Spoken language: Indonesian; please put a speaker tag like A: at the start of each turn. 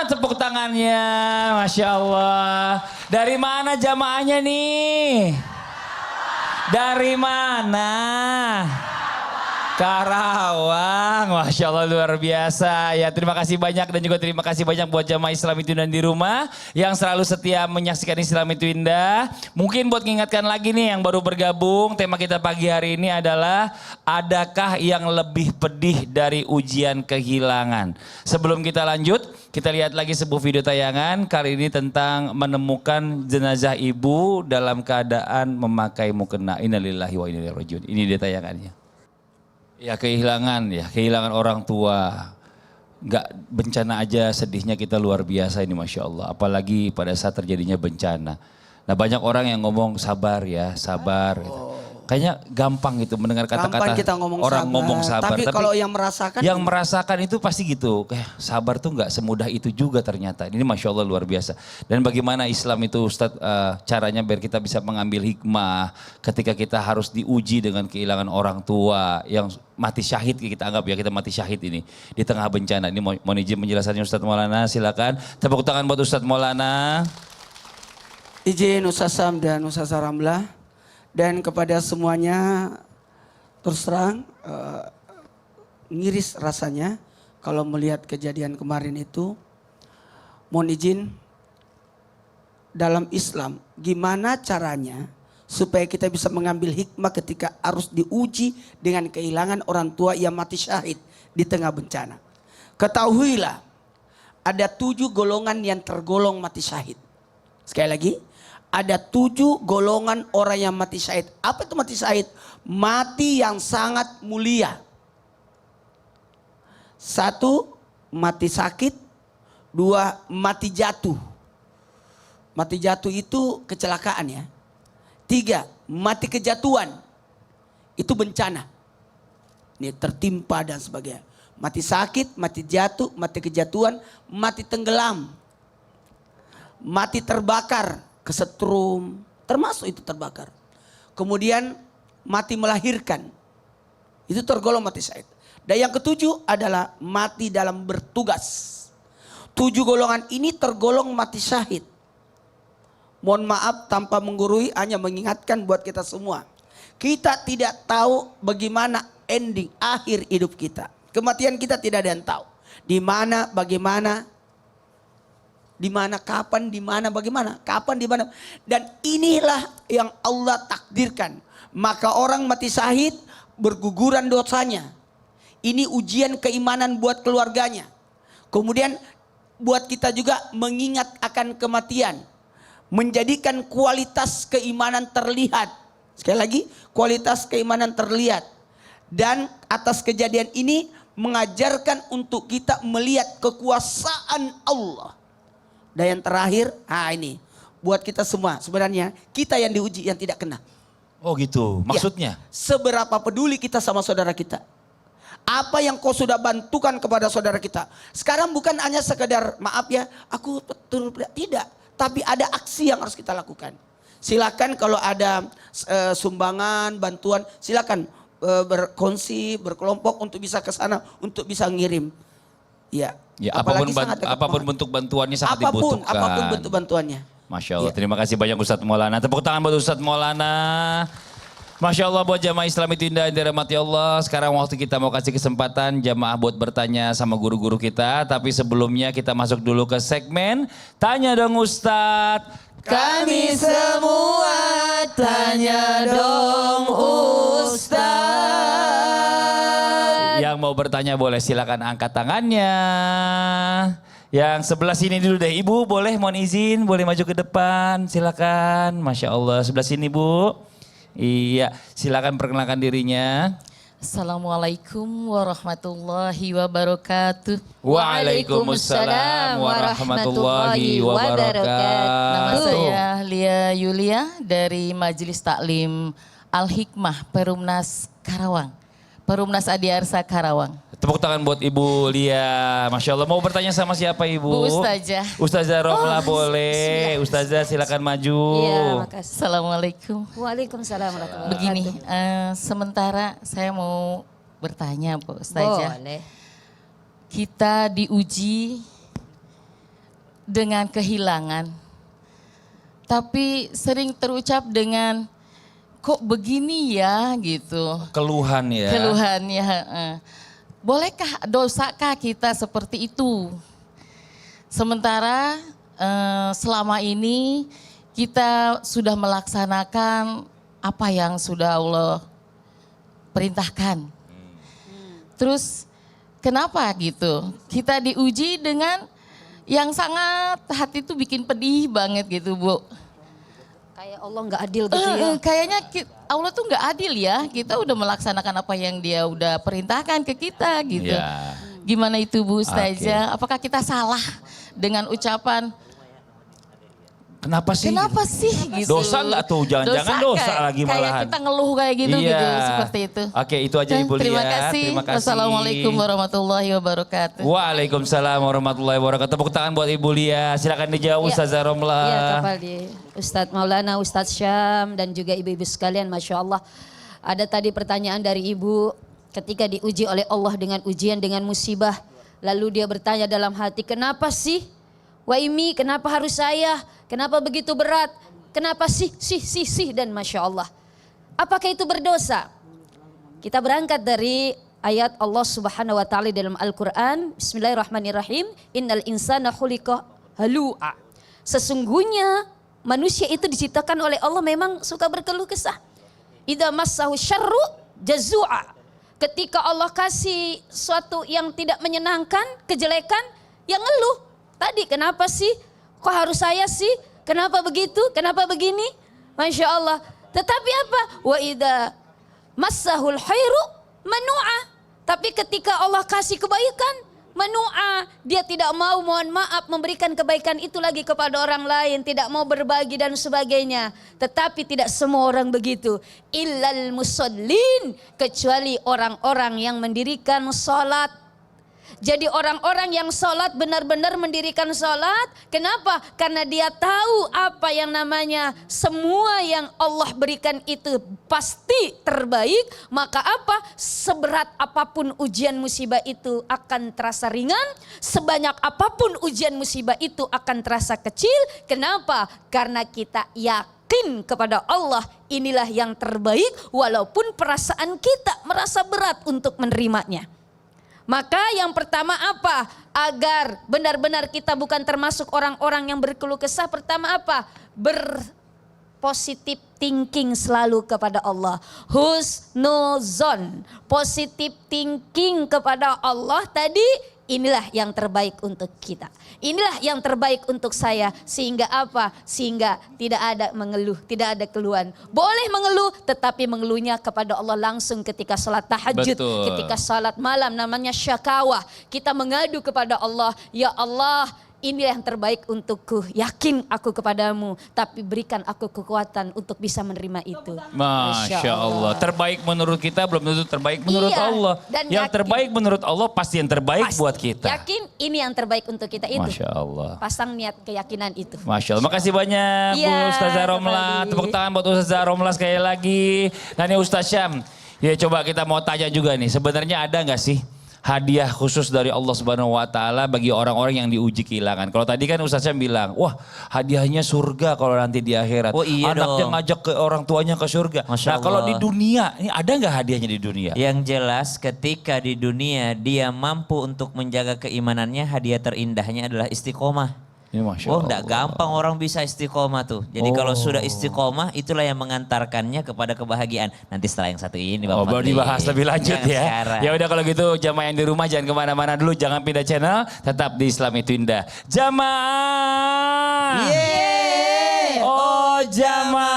A: tepuk tangannya, Masya Allah. Dari mana jamaahnya nih? Dari mana? Karawang, Masya Allah luar biasa. Ya terima kasih banyak dan juga terima kasih banyak buat jamaah Islam itu dan di rumah yang selalu setia menyaksikan Islam itu indah. Mungkin buat mengingatkan lagi nih yang baru bergabung, tema kita pagi hari ini adalah adakah yang lebih pedih dari ujian kehilangan? Sebelum kita lanjut, kita lihat lagi sebuah video tayangan kali ini tentang menemukan jenazah ibu dalam keadaan memakai mukena. Innalillahi wa inna ilaihi rajiun. Ini dia tayangannya. Ya kehilangan orang tua. Nggak bencana aja sedihnya kita luar biasa ini Masya Allah. Apalagi pada saat terjadinya bencana. Nah banyak orang yang ngomong sabar ya, sabar. Gitu. Kayaknya gampang gitu mendengar kata-kata orang ngomong sabar.
B: Tapi kalau yang merasakan.
A: Yang merasakan itu pasti gitu. Kayak sabar tuh nggak semudah itu juga ternyata. Ini Masya Allah luar biasa. Dan bagaimana Islam itu Ustadz caranya biar kita bisa mengambil hikmah. Ketika kita harus diuji dengan kehilangan orang tua. Yang mati syahid kita anggap ya kita mati syahid ini. Di tengah bencana. Ini mohon izin penjelasannya Ustadz Maulana silakan. Tepuk tangan buat Ustadz Maulana.
B: Izin Ustaz Sam dan Ustaz Ramlah. Dan kepada semuanya terus terang ngiris rasanya kalau melihat kejadian kemarin itu. Mohon izin dalam Islam gimana caranya supaya kita bisa mengambil hikmah ketika harus diuji dengan kehilangan orang tua yang mati syahid di tengah bencana. Ketahuilah ada 7 golongan yang tergolong mati syahid. Sekali lagi. Ada 7 golongan orang yang mati syahid. Apa itu mati syahid? Mati yang sangat mulia. 1, mati sakit. 2, mati jatuh. Mati jatuh itu kecelakaan ya. 3, mati kejatuhan. Itu bencana. Ini tertimpa dan sebagainya. Mati sakit, mati jatuh, mati kejatuhan, mati tenggelam. Mati terbakar. Kesetrum, termasuk itu terbakar. Kemudian mati melahirkan. Itu tergolong mati syahid. Dan yang ke-7 adalah mati dalam bertugas. 7 golongan ini tergolong mati syahid. Mohon maaf tanpa menggurui hanya mengingatkan buat kita semua. Kita tidak tahu bagaimana ending akhir hidup kita. Kematian kita tidak ada yang tahu. Di mana, bagaimana. Di mana, kapan, di mana, bagaimana, kapan, di mana. Dan inilah yang Allah takdirkan. Maka orang mati syahid berguguran dosanya. Ini ujian keimanan buat keluarganya. Kemudian buat kita juga mengingat akan kematian. Menjadikan kualitas keimanan terlihat. Sekali lagi, kualitas keimanan terlihat. Dan atas kejadian ini mengajarkan untuk kita melihat kekuasaan Allah. Dan yang terakhir, ini buat kita semua sebenarnya kita yang diuji yang tidak kena.
A: Oh gitu, maksudnya?
B: Ya, seberapa peduli kita sama saudara kita. Apa yang kau sudah bantukan kepada saudara kita. Sekarang bukan hanya sekedar maaf ya, aku betul tidak. Tapi ada aksi yang harus kita lakukan. Silakan kalau ada sumbangan, bantuan, silakan berkongsi, berkelompok untuk bisa ke sana, untuk bisa ngirim. Ya.
A: Ya, apapun bentuk bantuannya sangat dibutuhkan.
B: Apapun bentuk bantuannya.
A: Masya Allah, terima kasih banyak Ustadz Maulana. Tepuk tangan buat Ustadz Maulana. Masya Allah buat jamaah Islam itu indah yang dirahmati Allah. Sekarang waktu kita mau kasih kesempatan jamaah buat bertanya sama guru-guru kita. Tapi sebelumnya kita masuk dulu ke segmen Tanya Dong Ustadz.
B: Kami semua tanya dong Ustadz.
A: Yang mau bertanya boleh silakan angkat tangannya. Yang sebelah sini dulu deh. Ibu boleh mohon izin, boleh maju ke depan. Silakan. Masya Allah sebelah sini Bu. Iya silakan perkenalkan dirinya.
C: Assalamualaikum warahmatullahi wabarakatuh.
A: Waalaikumsalam warahmatullahi wabarakatuh.
C: Nama saya Lia Yulia dari Majelis Taklim Al-Hikmah Perumnas Karawang. Perumnas Adiarsa Karawang.
A: Tepuk tangan buat Ibu Lia. Masya Allah mau bertanya sama siapa Ibu?
C: Bu Ustazah.
A: Ustazah Romlah boleh. Ustazah silakan maju.
C: Iya makasih. Assalamualaikum.
D: Waalaikumsalam warahmatullahi
C: Begini, sementara saya mau bertanya Bu Ustazah.
D: Boleh.
C: Kita diuji dengan kehilangan. Tapi sering terucap dengan kok begini ya gitu.
A: Keluhan ya.
C: Keluhannya. Bolehkah, dosakah kita seperti itu? Sementara selama ini kita sudah melaksanakan apa yang sudah Allah perintahkan. Terus kenapa gitu? Kita diuji dengan yang sangat hati itu bikin pedih banget gitu, Bu.
D: Kayak Allah nggak adil gitu ya.
C: Kayaknya Allah tuh nggak adil ya. Kita udah melaksanakan apa yang Dia udah perintahkan ke kita gitu.
A: Ya.
C: Gimana itu Bu Ustazah? Apakah kita salah dengan ucapan
A: Kenapa sih?
C: kenapa sih gitu?
A: Dosa nggak tuh? Jangan-jangan dosa lagi
C: Kayak
A: malahan.
C: kita ngeluh kayak gitu
A: Iya.
C: gitu seperti itu.
A: Oke, itu aja Ibu Lia.
C: Terima kasih. Wassalamualaikum warahmatullahi wabarakatuh.
A: Waalaikumsalam warahmatullahi wabarakatuh. Tepuk tangan buat Ibu Lia. Silakan dijawab
D: Ya.
A: Ustazah Romla.
D: Iya kapal di Ustadz Maulana, Ustadz Syam dan juga ibu-ibu sekalian, Masya Allah. Ada tadi pertanyaan dari ibu ketika diuji oleh Allah dengan ujian, dengan musibah. Lalu dia bertanya dalam hati, kenapa sih? Waimi, kenapa harus saya? Kenapa begitu berat? Kenapa sih? Dan Masya Allah. Apakah itu berdosa? Kita berangkat dari ayat Allah Subhanahu wa taala dalam Al-Qur'an. Bismillahirrahmanirrahim. Innal insana khuliqa halu'a. Sesungguhnya manusia itu diciptakan oleh Allah memang suka berkeluh kesah. Idza massahu syarru jazua. Ketika Allah kasih suatu yang tidak menyenangkan, kejelekan, yang ngeluh. Tadi kenapa sih? Kok harus saya sih? Kenapa begitu? Kenapa begini? Masya Allah. Tetapi apa? Wa idza massahul khairu manu'a. Tapi ketika Allah kasih kebaikan, manu'a. Dia tidak mau, mohon maaf, memberikan kebaikan itu lagi kepada orang lain. Tidak mau berbagi dan sebagainya. Tetapi tidak semua orang begitu. Illal musallin. Kecuali orang-orang yang mendirikan sholat. Jadi orang-orang yang sholat benar-benar mendirikan sholat. Kenapa? Karena dia tahu apa yang namanya semua yang Allah berikan itu pasti terbaik. Maka apa? Seberat apapun ujian musibah itu akan terasa ringan. Sebanyak apapun ujian musibah itu akan terasa kecil. Kenapa? Karena kita yakin kepada Allah inilah yang terbaik. Walaupun perasaan kita merasa berat untuk menerimanya. Maka yang pertama apa? Agar benar-benar kita bukan termasuk orang-orang yang berkeluh kesah. Pertama apa? Berpositif thinking selalu kepada Allah. Husnuzon. Positif thinking kepada Allah tadi. Inilah yang terbaik untuk kita. Inilah yang terbaik untuk saya. Sehingga apa? Sehingga tidak ada mengeluh, tidak ada keluhan. Boleh mengeluh, tetapi mengeluhnya kepada Allah langsung ketika sholat tahajud.
A: Betul.
D: Ketika sholat malam, namanya syakawah. Kita mengadu kepada Allah. Ya Allah, inilah yang terbaik untukku. Yakin aku kepadamu. Tapi berikan aku kekuatan untuk bisa menerima itu.
A: Masya Allah. Terbaik menurut kita belum tentu terbaik menurut
D: Iya,
A: Allah.
D: dan
A: Yang
D: yakin.
A: terbaik menurut Allah pasti yang terbaik
D: Pasti.
A: buat kita.
D: Yakin ini yang terbaik untuk kita itu.
A: Masya Allah.
D: Pasang niat keyakinan itu.
A: Masya Allah. Makasih banyak Bu
D: Iya,
A: Ustazah Romla.
D: kembali.
A: Tepuk tangan buat Ustazah Romla sekali lagi. Dan ini Ustaz Syam. Ya coba kita mau tanya juga nih. Sebenarnya ada nggak sih hadiah khusus dari Allah Subhanahu wa taala bagi orang-orang yang diuji kehilangan? Kalau tadi kan Ustaz Syam bilang, wah hadiahnya surga kalau nanti di akhirat.
E: Oh iya
A: Anaknya
E: dong.
A: ngajak ke orang tuanya ke surga.
E: Masya
A: Nah kalau
E: Allah.
A: di dunia, ini ada nggak hadiahnya di dunia?
E: Yang jelas ketika di dunia dia mampu untuk menjaga keimanannya, hadiah terindahnya adalah istiqomah.
A: Ya, Masya
E: Oh,
A: Allah.
E: enggak gampang orang bisa istiqomah tuh. Jadi kalau sudah istiqomah, itulah yang mengantarkannya kepada kebahagiaan. Nanti setelah yang satu ini, Bapak
A: Oh, baru
E: Menteri.
A: dibahas lebih lanjut
E: Jangan
A: ya.
E: sekarang.
A: Ya udah kalau gitu jamaah yang di rumah jangan kemana-mana dulu, jangan pindah channel, tetap di Islam itu Indah. Jamaah.
E: Yeay.
A: Oh jamaah.